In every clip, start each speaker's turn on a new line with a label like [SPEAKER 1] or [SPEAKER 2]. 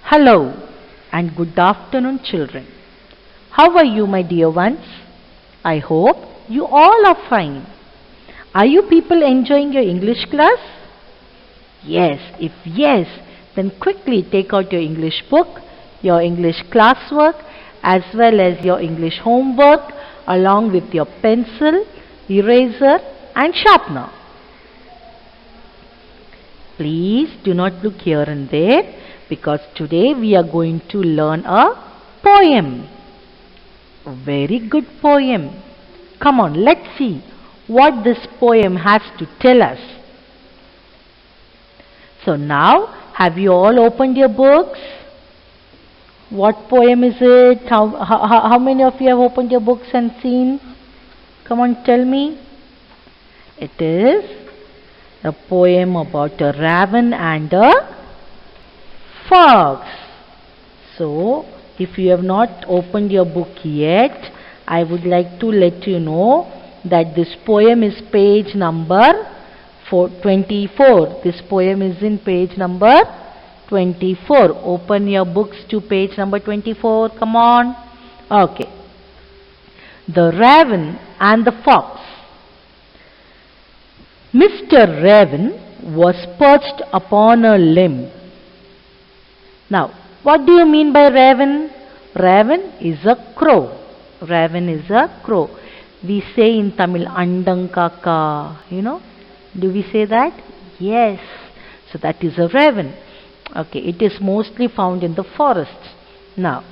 [SPEAKER 1] Hello and good afternoon, children. How are you, my dear ones? I hope you all are fine. Are you people enjoying your English class? Yes, if yes, then quickly take out your English book, your English classwork, as well as your English homework, along with your pencil, eraser, and sharpener. Please do not look here and there, because today we are going to learn a poem. A very good poem. Come on, let's see what this poem has to tell us. So now, have you all opened your books? What poem is it? How many of you have opened your books and seen? Come on, tell me. It is a poem about a raven and a fox. So, if you have not opened your book yet, I would like to let you know that this poem is page number 24. This poem is in page number 24. Open your books to page number 24. Come on. Okay. The Raven and the Fox. Mr. Raven was perched upon a limb. Now, what do you mean by raven? Raven is a crow. Raven is a crow. We say in Tamil, Andang Kaka. You know? Do we say that? Yes. So that is a raven. Okay, it is mostly found in the forests. Now,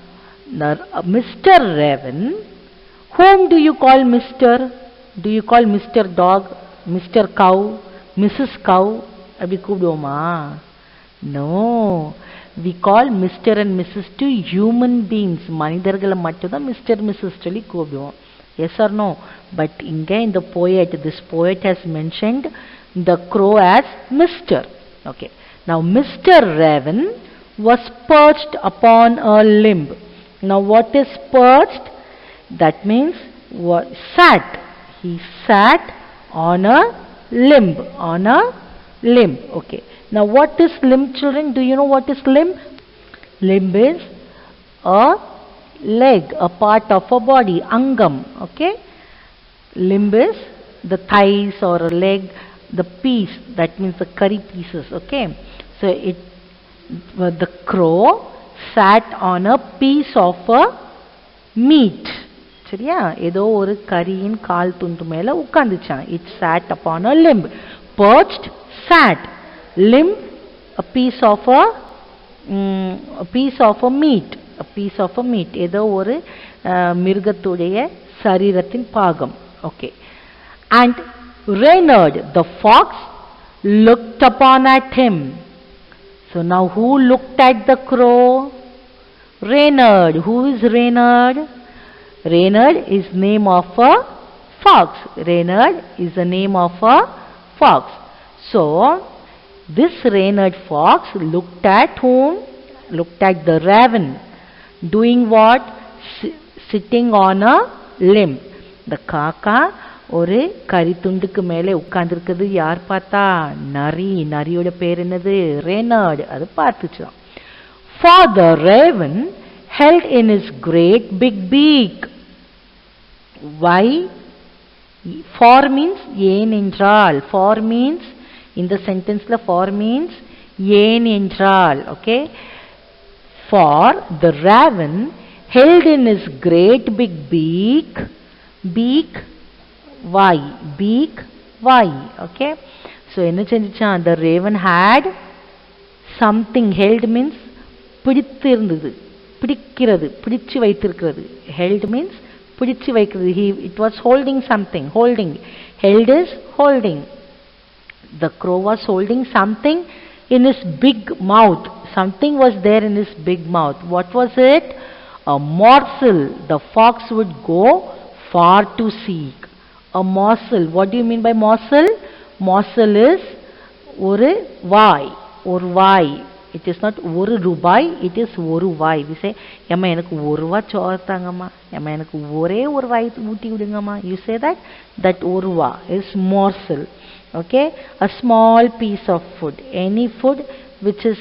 [SPEAKER 1] Mr. Raven, whom do you call Mr.? Do you call Mr. Dog, Mr. Cow, Mrs. Cow? Abhi kubdoma? No. We call Mr. and Mrs. to human beings. Manidargala mattuda Mr. Mrs. சொல்லி கூப்பிடுவோம். Yes or no? But inga in the poet, this poet has mentioned the crow as Mr. Okay. Now Mr. Raven was perched upon a limb. Now what is perched? That means what? Sat. He sat on a limb. On a limb. Okay. Now what is limb, children? Do you know what is limb? Limb is a leg, a part of a body, angam. Okay. Limb is the thighs or a leg, the piece, that means the curry pieces. Okay. So the crow sat on a piece of a meat. சரியா ஏதோ ஒரு கரியின் கால் துண்டு மேல உட்கார்ந்துச்சான். It sat upon a limb. Perched, sat. Limb, a piece of a meat. A piece of a meat. ஏதோ ஒரு மிருகத்துடைய சரீரத்தின் பாகம். Okay. And Reynard the fox looked upon at him. So now who looked at the crow? Reynard. Who is Reynard? Reynard is name of a fox. Reynard is the name of a fox. So this Reynard fox looked at whom? Looked at the raven. Doing what? Sitting on a limb. The kaka ஒரு கரித்துண்டுக்கு மேலே உட்கார்ந்திருக்கிறது யார் பார்த்தா? நரி. நரியோட பேர் என்னது? Reynard. அது பார்த்துச்சான். For the raven held in his great big beak. Why? For means ஏன் என்றால். For means in the sentence la for means ஏன் என்றால். Okay. For the raven held in his great big beak. Beak. Why? Beak. Why? Okay. So என்ன செஞ்சிச்சான்? The raven had something. Held means பிடித்து இருந்தது, பிடிக்கிறது, பிடிச்சு வைத்திருக்கிறது. Held means பிடிச்சு வைக்கிறது. It was holding something. Holding. Held is holding. The crow was holding something in his big mouth. Something was there in his big mouth. What was it? A morsel. The fox would go far to seek. A morsel. What do you mean by morsel? Morsel is ஒரு வாய். ஒரு வாய். It is not ஒரு ரூபாய். It is ஒரு வாய். We say, ஏம்மா எனக்கு ஒரு ரூபாய் சோறு தாங்கம்மா. ஏம்மா எனக்கு ஒரே ஒரு வாய் ஊட்டி விடுங்கம்மா. You say that? That ஒரு வா is morsel. Okay. A small piece of food. Any food which is,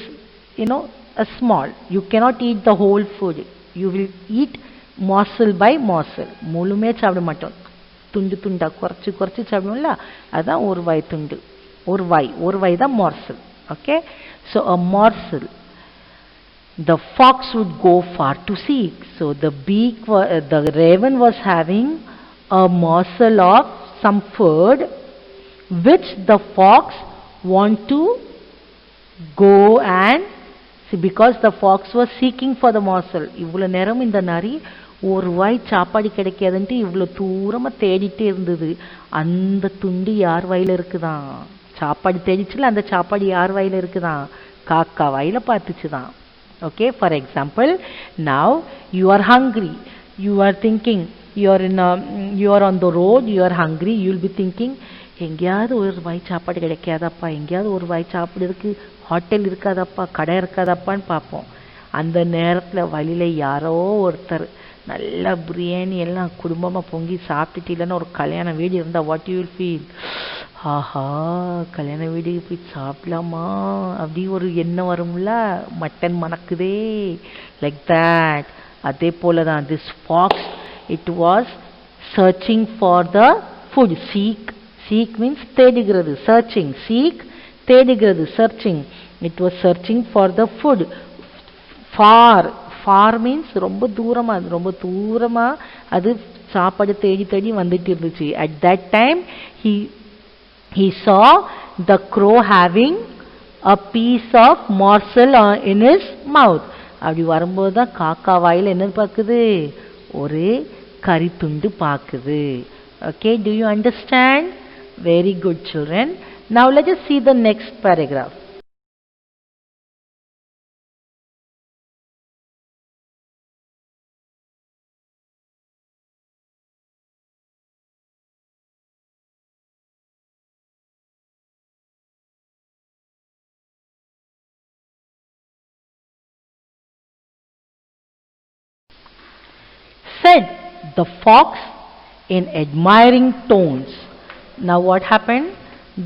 [SPEAKER 1] a small. You cannot eat the whole food. You will eat morsel by morsel. முழுமே சாப்பிட மாட்டோம், துண்டு துண்டா குறைச்சி குறைச்சி சாப்பிடுவோம்ல, அதுதான் ஒரு வாய் துண்டு, ஒரு வாய் தான் morsel. Okay, so a morsel. The fox would go far to seek. So the the raven was having a morsel of some food which the fox want to go and see, because the fox was seeking for the morsel. இவ்வளவு நேரம் இந்த நரி ஒரு வாய் சாப்பாடு கிடைக்காதுன்ட்டு இவ்வளவு தூரமா தேடிட்டே இருந்தது. அந்த துண்டு யார் வாயில இருக்குதான்? சாப்பாடு தேடிச்சுல, அந்த சாப்பாடு யார் வாயில இருக்குதான்? காக்கா வாயில பார்த்துச்சுதான். Okay, for example, now you are hungry, you are thinking, you are on the road, you are hungry, you will be thinking, எங்கேயாவது ஒரு வாய் சாப்பாடு கிடைக்காதப்பா, எங்கேயாவது ஒரு வாய் சாப்பிடுறதுக்கு ஹோட்டல் இருக்காதப்பா, கடை இருக்காதப்பான்னு பார்ப்போம். அந்த நேரத்தில் வழியில் யாரோ ஒருத்தர் நல்லா பிரியாணி எல்லாம் குடும்பமாக பொங்கி சாப்பிட்டுட்டு, இல்லைன்னா ஒரு கல்யாண வீடு இருந்தால் வாட் யூ வில் ஃபீல்? ஆஹா, கல்யாண வீடு போய் சாப்பிடலாமா அப்படி ஒரு எண்ணம் வரும்ல, மட்டன் மணக்குதே, லைக் தேட். அதே போல தான் this fox, it was searching for the food. Seek means தேடுகிறது, சர்ச்சிங். சீக் தேடுகிறது, searching. It was searching for the food. For means ரொம்ப தூரமா அது சாப்பாடு தேடி தேடி வந்துட்டு இருந்துச்சு. At that time he saw the crow having a piece of morsel in his mouth. அப்படி வரும்போது தான் காக்கா வாயில் என்ன பார்க்குது? ஒரு கறி துண்டு பார்க்குது. Okay, do you understand? Very good, children. Now let us see the next paragraph. Said the fox in admiring tones. Now what happened?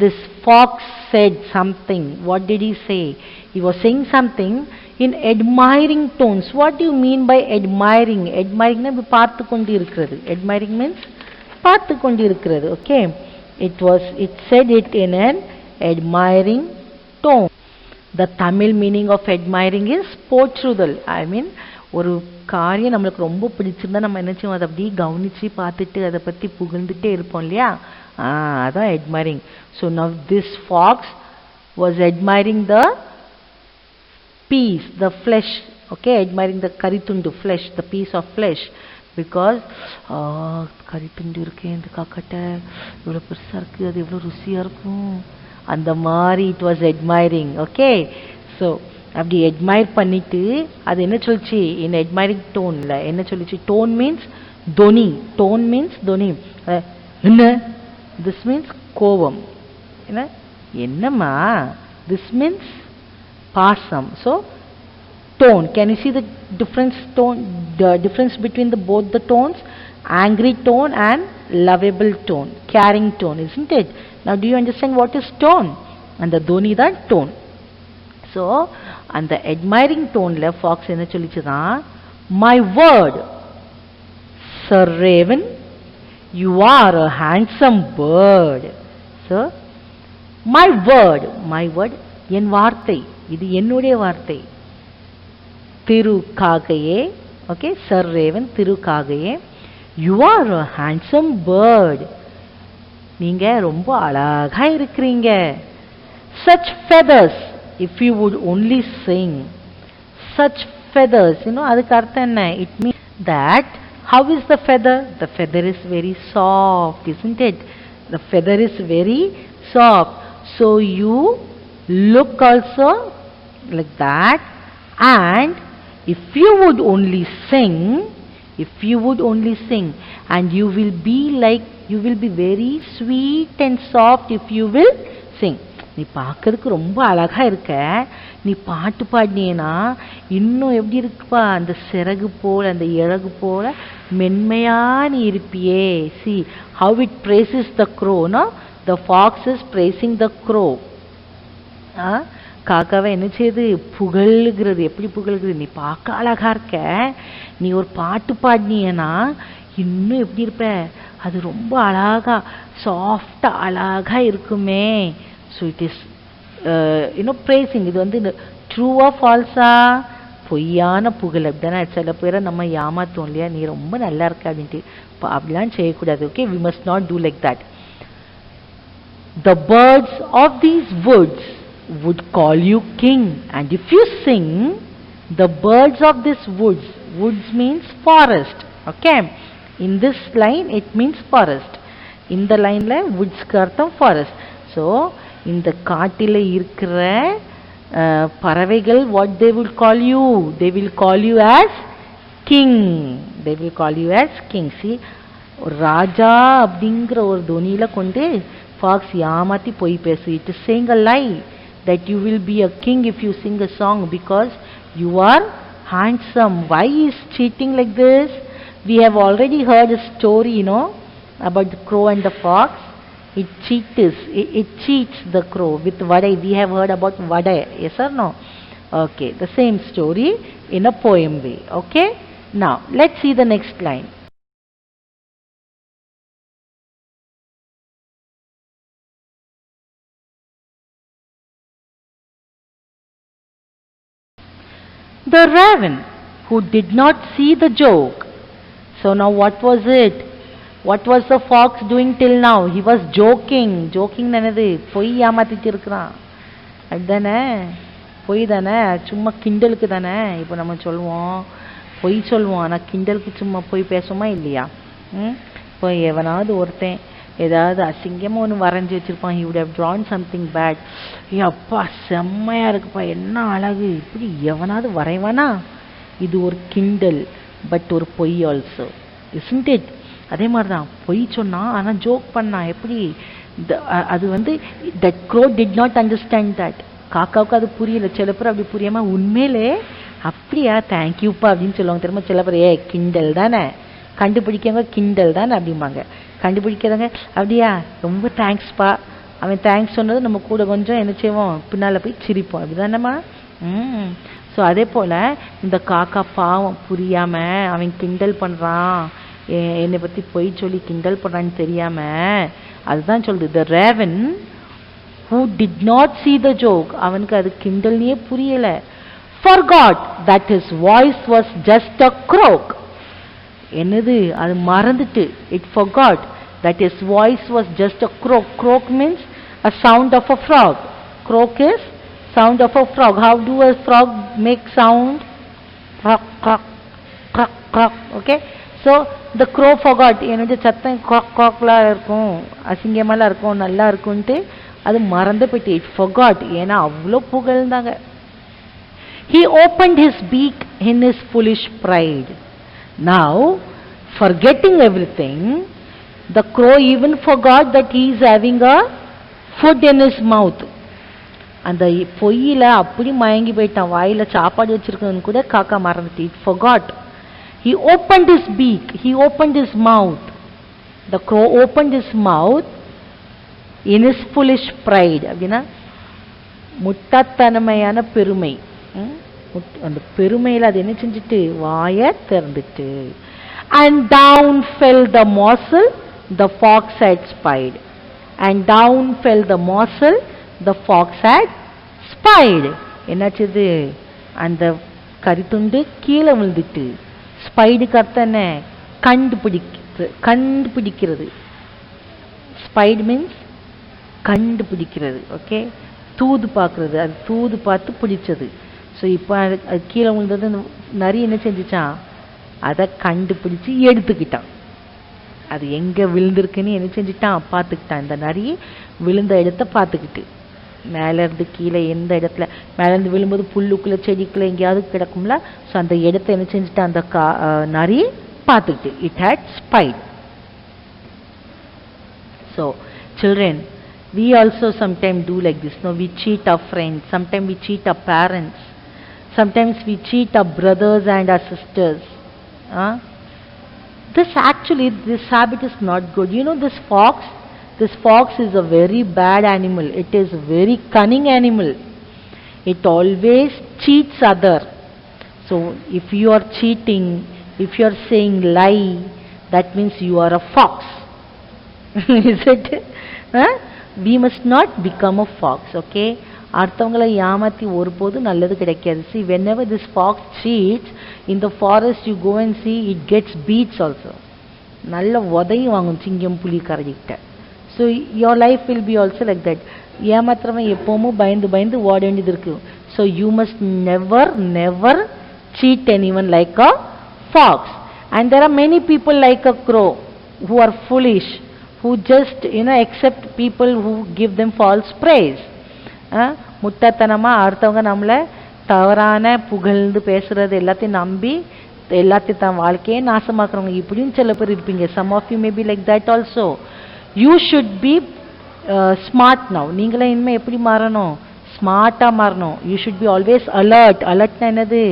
[SPEAKER 1] This fox said something. What did he say? He was saying something in admiring tones. What do you mean by admiring? Admiring na paathu kondu irukkirathu. Admiring means paathu kondu irukkirathu. Okay, it said it in an admiring tone. The Tamil meaning of admiring is போற்றுதல். I mean, ஒரு காரியம் நம்மளுக்கு ரொம்ப பிடிச்சிருந்தா நம்ம என்ன செய்வோம், அதை அப்படியே கவனிச்சு பார்த்துட்டு அதை பற்றி புகழ்ந்துட்டே இருப்போம் இல்லையா? அதான் admiring. So now this fox was admiring the piece, the flesh. Okay, admiring the கரித்துண்டு, flesh, the piece of flesh, because கரித்துண்டு இருக்கே இந்த காக்காட்ட, இவ்வளோ பெருசாக இருக்குது, அது எவ்வளோ ருசியாக இருக்கும், அந்த மாதிரி it was admiring. Okay, so அப்படி admire பண்ணிட்டு அது என்ன சொல்லிச்சு? in admiring tone-ல என்ன சொல்லிச்சு? tone means தொனி. tone means தொனி. என்ன? this means கோபம். என்னம்மா? this means பாசம். so tone, can you see the difference between both the tones? Angry tone and lovable tone, caring tone, isn't it? Now do you understand what is tone? And the dhoni தான் tone. So அந்த admiring toneல fox என்ன சொல்லிச்சுதான்? My word, Sir Raven, you are a handsome bird. So my word, என் வார்த்தை, இது என்னுடைய வார்த்தை. திரு காகையே, okay, Sir Raven, Thiru காகையே, you are a handsome bird. நீங்க ரொம்ப அழகா இருக்கிறீங்க. Such feathers, if you would only sing. Such feathers, அதுக்கு அர்த்தம் என்ன? It means that, how is the feather? The feather is very soft, isn't it? The feather is very soft. So you look also like that, and if you would only sing, and you will be very sweet and soft if you will sing. நீ பார்க்கறதுக்கு ரொம்ப அழகா இருக்க, நீ பாட்டு பாடினேனா இன்னும் எப்படி இருக்குப்பா, அந்த சிறகு போல, அந்த இறகு போல மென்மையா நீ இருப்பியே. See how it praises the crow, no? The fox is praising the crow. காக்காவை என்ன செய்யுது, புகழ்கிறது. எப்படி புகழ்கிறது, நீ பார்க்க அழகா இருக்க, நீ ஒரு பாட்டு பாடினீன்னா இன்னும் எப்படி இருப்ப, அது ரொம்ப அழகா சாஃப்டா அழகா இருக்குமே. ஸோ இட் இஸ் இன்னும் பிரேசிங். இது வந்து ட்ரூவா ஃபால்ஸா, பொய்யான புகழ். அப்படின்னா சில பேரை நம்ம ஏமாத்தோம் இல்லையா, நீ ரொம்ப நல்லா இருக்க அப்படின்ட்டு. அப்படிலாம் செய்யக்கூடாது. Okay, we must not do like that. The birds of these woods would call you king, and if you sing, the birds of this woods means forest. Okay, in this line it means forest. In the line la woods க்கு அர்த்தம் forest. So இந்த காட்டில இருக்கிற பறவைகள் what they will call you, they will call you as king. They will call you as king. See, ராஜா அப்படிங்கிற ஒரு துணியில கொண்டு ஃபாக்ஸ் ஏமாத்தி போய் பேசு. It is saying a lie that you will be a king if you sing a song because you are handsome. Why is cheating like this? We have already heard a story, about the crow and the fox. It cheats the crow with vadai. We have heard about vadai, yes or no? Okay, the same story in a poem way. Okay, now let's see the next line. The raven who did not see the joke. So now what was it? What was the fox doing till now? He was joking. Joking என்னது, பொய் ஏமாத்திட்டு இருக்கிறான். அதுதானே, பொய் தானே, சும்மா கிண்டலுக்கு தானே. இப்போ நம்ம சொல்லுவோம் பொய் சொல்லுவோம், ஆனால் கிண்டலுக்கு சும்மா பொய் பேசுமா இல்லையா? இப்போ எவனாவது ஒருத்தன் ஏதாவது அசிங்கமாக ஒன்று வரைஞ்சி வச்சுருப்பான். he would have drawn something bad. அப்பா செம்மையாக இருக்குப்பா, என்ன அழகு, இப்படி எவனாவது வரைவானா? இது ஒரு கிண்டல், பட் ஒரு பொய் ஆல்சோ, isn't it? அதே மாதிரி தான் பொய் சொன்னான், ஆனால் ஜோக் பண்ணான். எப்படி அது வந்து that crow did not understand that. காக்காவுக்கு அது புரியல. சில பேர் அப்படி புரியாம உண்மையிலே அப்படியா தேங்க்யூப்பா அப்படின்னு சொல்லுவாங்க. திரும்ப சில பேர் கிண்டல் தானே, கண்டுபிடிக்கவங்க கிண்டல் தானே அப்படிம்பாங்க. கண்டுபிடிக்கிறவங்க அப்படியா ரொம்ப தேங்க்ஸ்ப்பா, அவன் தேங்க்ஸ் சொன்னது நம்ம கூட கொஞ்சம் என்ன செய்வோம், பின்னால் போய் சிரிப்போம். அப்படிதானேம்மா? ஸோ அதே போல் இந்த காக்கா பாவம் புரியாமல் அவன் கிண்டல் பண்ணுறான், என்னை பற்றி பொய் சொல்லி கிண்டல் பண்ணுறான்னு தெரியாமல். அதுதான் சொல்லுது, த Raven who did not see the joke, அவனுக்கு அது கிண்டல்னே புரியலை. forgot that his voice was just a croak. என்னது, அது மறந்துட்டு. it forgot that his voice was just a croak. Croak means a sound of a frog. Croak is sound of a frog. How do a frog make sound? Croak, croak, croak, croak. Okay, so the crow forgot. என்னது சத்தம் croak croakலாம் இருக்கும், அசிங்கமாலாம் இருக்கும், நல்லா இருக்கும்ட்டு அது மறந்து போயிட்டு. it forgot, ஏன்னா அவ்வளோ புகழ்ந்தாங்க. he opened his beak in his foolish pride. Now, forgetting everything, the crow even forgot that he is having a food in his mouth. அந்த பொய்யில அப்படி மயங்கி போயிட்டான், வாயில சாப்பாடு வச்சிருக்கன்னு கூட காக்கா மறந்துட்டு. it forgot. he opened his beak, he opened his mouth. The crow opened his mouth in his foolish pride. அப்படின்னா முட்டாத்தனமையான பெருமை. அந்த பெருமையில் அது என்ன செஞ்சுட்டு, வாயை திறந்துட்டு. and down fell the morsel the fox had spied. and down fell the morsel the fox had spied. என்னாச்சுது, அந்த கரித்துண்டு கீழே விழுந்துட்டு. ஸ்பைடுக்கு அர்த்தம் என்ன, கண்டுபிடிக்கிறது. ஸ்பைடு மீன்ஸ் கண்டுபிடிக்கிறது. ஓகே, தூது பார்க்கறது, அது தூது பார்த்து பிடிச்சது. ஸோ இப்போ அது கீழே விழுந்தது நரி என்ன செஞ்சிச்சான், அதை கண்டுபிடிச்சி எடுத்துக்கிட்டான். அது எங்கே விழுந்திருக்குன்னு என்ன செஞ்சிட்டான், பார்த்துக்கிட்டான். இந்த நரி விழுந்த இடத்த பார்த்துக்கிட்டு, மேலேருந்து கீழே எந்த இடத்துல, மேலேருந்து விழும்போது புல்லுக்குள்ளே செடிக்குள்ளே எங்கேயாவது கிடக்கும்ல, ஸோ அந்த இடத்த என்ன செஞ்சிட்டான் அந்த நரி பார்த்துக்கிட்டு. It had spite. So children, we also sometimes do like this. No, we cheat our friends, sometimes we cheat our parents, sometimes we cheat our brothers and our sisters. This habit is not good. You know, this fox is a very bad animal. It is a very cunning animal. It always cheats other. So if you are cheating, if you are saying lie, that means you are a fox. Is it? Huh? We must not become a fox, okay? அடுத்தவங்களை ஏமாத்தி ஒருபோதும் நல்லது கிடைக்காது. See, whenever this fox cheats in the forest, you go and see it gets beats also. நல்ல உதையும் வாங்கும் சிங்கம் புலி கரடிக்கிட்ட. So your life will be also like that. ஏமாத்துறவன் எப்பவும் பயந்து பயந்து ஓட வேண்டியது இருக்கு. So you must never cheat anyone like a fox. And there are many people like a crow who are foolish, who just accept people who give them false praise. முட்டாத்தனமா அடுத்தவங்க நம்மளை தவறான புகழ்ந்து பேசுறது எல்லாத்தையும் நம்பி எல்லாத்தையும் தான் வாழ்க்கையே நாசமாக்குறவங்க இப்படியும் சில பேர் இருப்பீங்க. Some of you may be like that also. You should be smart now. நீங்களே இனிமே எப்படி மாறணும்? ஸ்மார்ட்டா மாறணும். You should be always alert. அலர்ட்னா என்னது?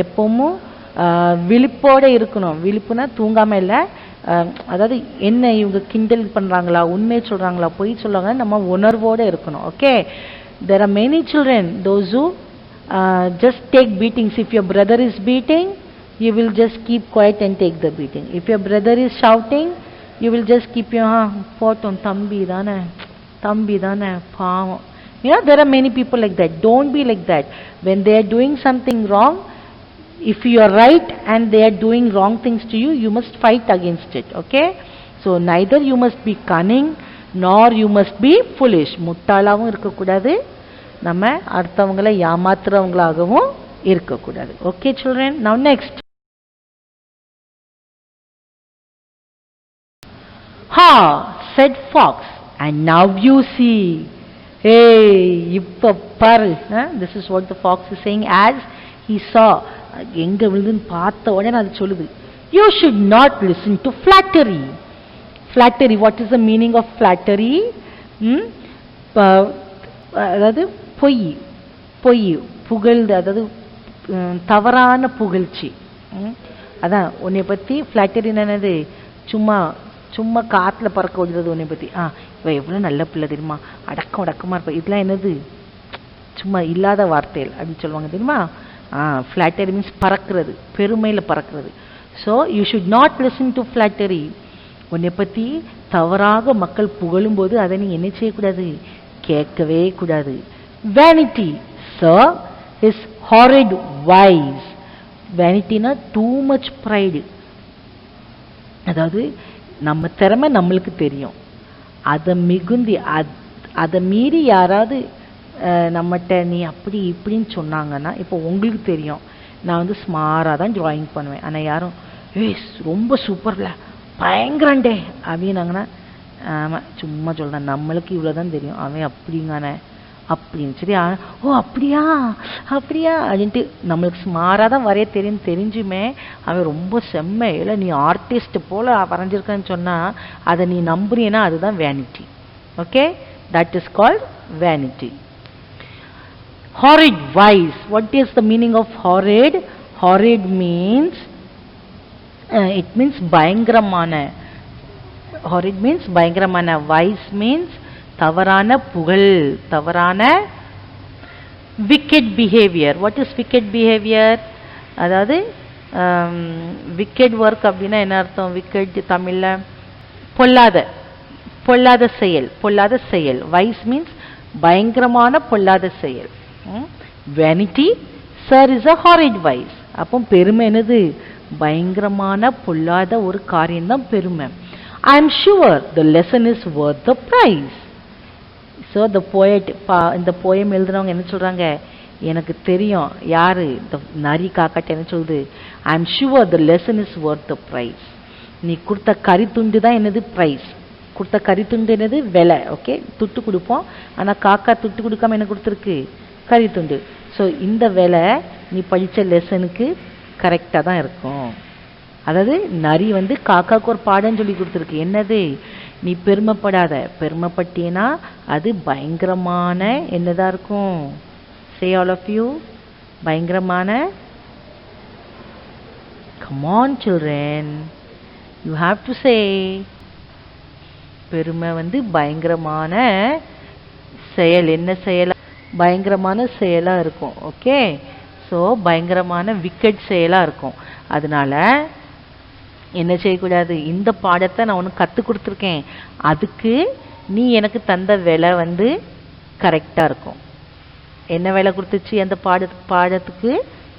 [SPEAKER 1] எப்பவும் விழிப்போட இருக்கணும். விழிப்புனா தூங்காம இல்லை. அதாவது என்ன இவங்க கிண்டல் பண்றாங்களா, உண்மை சொல்றாங்களா, பொய் சொல்றாங்க, நம்ம உணர்வோட இருக்கணும். Okay, there are many children those who just take beatings. If your brother is beating, you will just keep quiet and take the beating. If your brother is shouting, you will just keep your போட்டும் தம்பி தானே பாவம். There are many people like that. Don't be like that. When they are doing something wrong, if you are right and they are doing wrong things to you, you must fight against it. Okay, so neither you must be cunning nor you must be foolish. முட்டாளாவும் இருக்கக்கூடாது, நம்ம அடுத்தவங்களை ஏமாத்துறவங்களாகவும் இருக்கக்கூடாது. Okay children, now next. Ha, said fox, and now you see. Hey, இப்ப பாரு. This is what the fox is saying as he saw. எங்க விழுதுன்னு பார்த்த உடனே அது சொல்லுது, you should not listen to flattery. Flattery, what is the meaning of flattery? அதாவது பொய் புகழ்ந்து, அதாவது தவறான புகழ்ச்சி. அதான் உன்னை பத்தி flattery என்னது? சும்மா காத்துல பறக்க விடுறது உன்னை பத்தி. இவ எவ்வளவு நல்ல பிள்ளை தெரியுமா, அடக்கமா இருப்ப, இதெல்லாம் என்னது? சும்மா இல்லாத வார்த்தைகள் அப்படின்னு சொல்லுவாங்க தெரியுமா? flattery means பறக்கிறது, பெருமையில பறக்கிறது. So you should not listen to flattery. உன்னை பத்தி தவறாக மக்கள் புகழும் போது அதை நீ என்ன செய்யக்கூடாது? கேட்கவே கூடாது. Vanity, sir, is horrid wise. Vanityனா too much pride. அதாவது நம்ம திறமை நம்மளுக்கு தெரியும், அதை மீறி யாராவது நம்மகிட்ட நீ அப்படி இப்படின்னு சொன்னாங்கன்னா, இப்போ உங்களுக்கு தெரியும் நான் ஸ்மாராக தான் டிராயிங் பண்ணுவேன், ஆனால் யாரும் ரொம்ப சூப்பர்ல பயங்கரண்டே அப்படின்னாங்கன்னா, ஆமாம் சும்மா சொல்கிறேன், நம்மளுக்கு இவ்வளோதான் தெரியும், அவன் அப்படிங்கானே அப்படின்னு சரி, ஓ அப்படியா அப்படின்ட்டு நம்மளுக்கு ஸ்மாராக தான் வரைய தெரிஞ்சுமே அவன் ரொம்ப செம்மை, இல்லை நீ ஆர்டிஸ்ட் போல் வரைஞ்சிருக்கான்னு சொன்னால் அதை நீ நம்புறீன்னா அதுதான் vanity. Okay, that is called vanity. Horrid wise. What is the meaning of horrid? Horrid means it means பயங்கரமான. Horrid means பயங்கரமான. Wise means தவறான புகழ், தவறான wicked behavior. What is wicked behavior? அதாவது wicked work அப்படின்னா என்ன அர்த்தம்? wicked தமிழ்ல பொல்லாத செயல். Wise means பயங்கரமான பொல்லாத செயல். Vanity, sir, is a horrid wise. அப்போ பெருமை என்னது? பயங்கரமான பொல்லாத ஒரு காரியம் தான் பெருமை. I am sure the lesson is worth the prize. So the poet, இந்த poem எழுதுறவங்க என்ன சொல்றாங்க? எனக்கு தெரியும் யாரு இந்த நரி காக்காட்ட என்ன சொல்லுது? I am sure the lesson is worth the prize. நீ கொடுத்த கரித்துண்டு தான் என்னது? பிரைஸ். கொடுத்த கரித்துண்டு என்னது? விலை. ஓகே, துட்டு கொடுப்போம், ஆனால் காக்கா துட்டு கொடுக்காம என்ன கொடுத்துருக்கு? கரித்துண்டு. ஸோ இந்த வேலை நீ படித்த லெசனுக்கு கரெக்டாக தான் இருக்கும். அதாவது நரி காக்காவுக்கு ஒரு பாடம் சொல்லி கொடுத்துருக்கு. என்னது? நீ பெருமைப்பட்டீன்னா அது பயங்கரமான என்னதான் இருக்கும்? Say all of you, பயங்கரமான. Come on children, you have to say. பெருமை பயங்கரமான செயல். என்ன செயல்? பயங்கரமான செயலாக இருக்கும். ஓகே, ஸோ பயங்கரமான விக்கெட் செயலாக இருக்கும். அதனால என்ன செய்யக்கூடாது, இந்த பாடத்தை நான் உனக்கு கற்றுக் கொடுத்துருக்கேன், அதுக்கு நீ எனக்கு தந்த வேலை வந்து கரெக்டாக இருக்கும். என்ன வேலை கொடுத்துச்சு அந்த பாடத்துக்கு?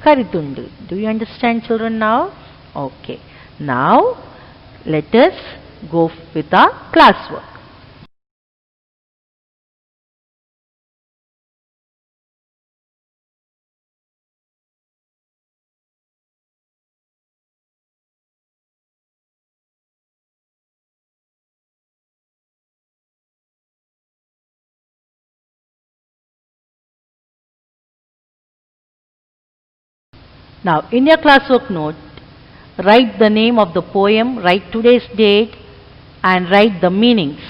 [SPEAKER 1] கரித்துண்டு. Do you understand children now? Okay. Now let us go with our classwork. Now, in your classwork note, write the name of the poem, write today's date, and write the meanings.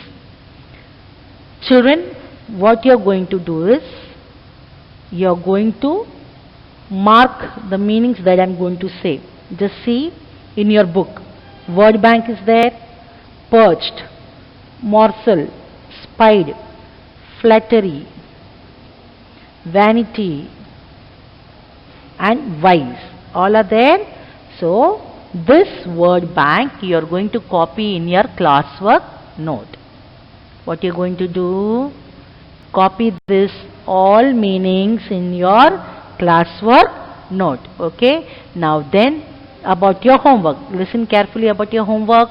[SPEAKER 1] Children, what you are going to do is, you are going to mark the meanings that I am going to say. Just see in your book. Word bank is there, perched, morsel, spied, flattery, vanity, and wise, all are there. So this word bank you are going to copy in your classwork note. What you are going to do? Copy this all meanings in your classwork note. Okay, now then about your homework, listen carefully about your homework.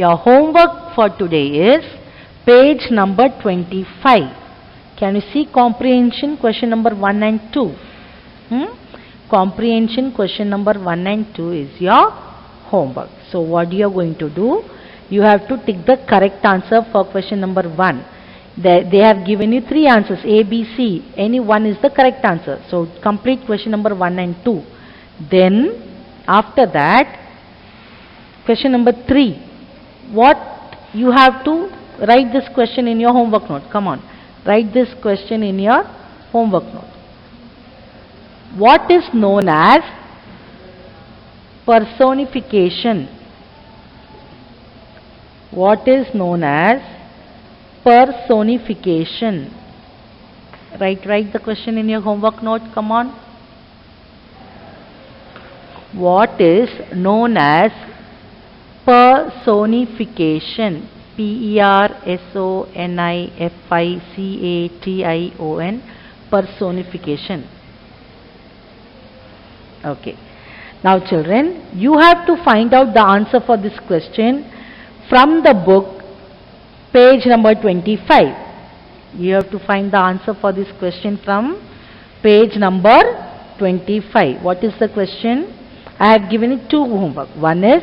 [SPEAKER 1] Your homework for today is page number 25. Can you see comprehension question number 1 and 2? Comprehension question number 1 and 2 is your homework. So what you are going to do? You have to tick the correct answer for question number 1. They have given you 3 answers, A, B, C. Any one is the correct answer. So complete question number 1 and 2. Then after that, question number 3. What you have to write this question in your homework note. Come on, write this question in your homework note. What is known as personification? What is known as personification? Write the question in your homework note. Come on. What is known as personification? personification. Personification. Okay. Now children, you have to find out the answer for this question from the book, page number 25. You have to find the answer for this question from page number 25. What is the question? I have given it 2 homework. One is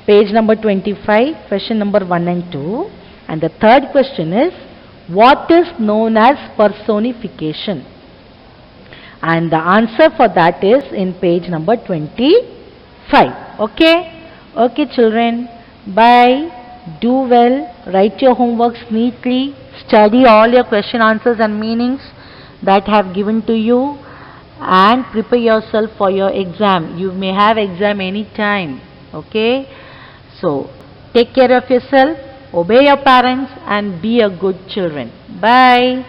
[SPEAKER 1] page number 25, question number 1 and 2. And the third question is, what is known as personification? And the answer for that is in page number 25. Okay? Okay children, bye. Do well, write your homeworks neatly, study all your question answers and meanings that I have given to you, and prepare yourself for your exam. You may have exam any time. Okay? So, take care of yourself, obey your parents, and be a good children. Bye.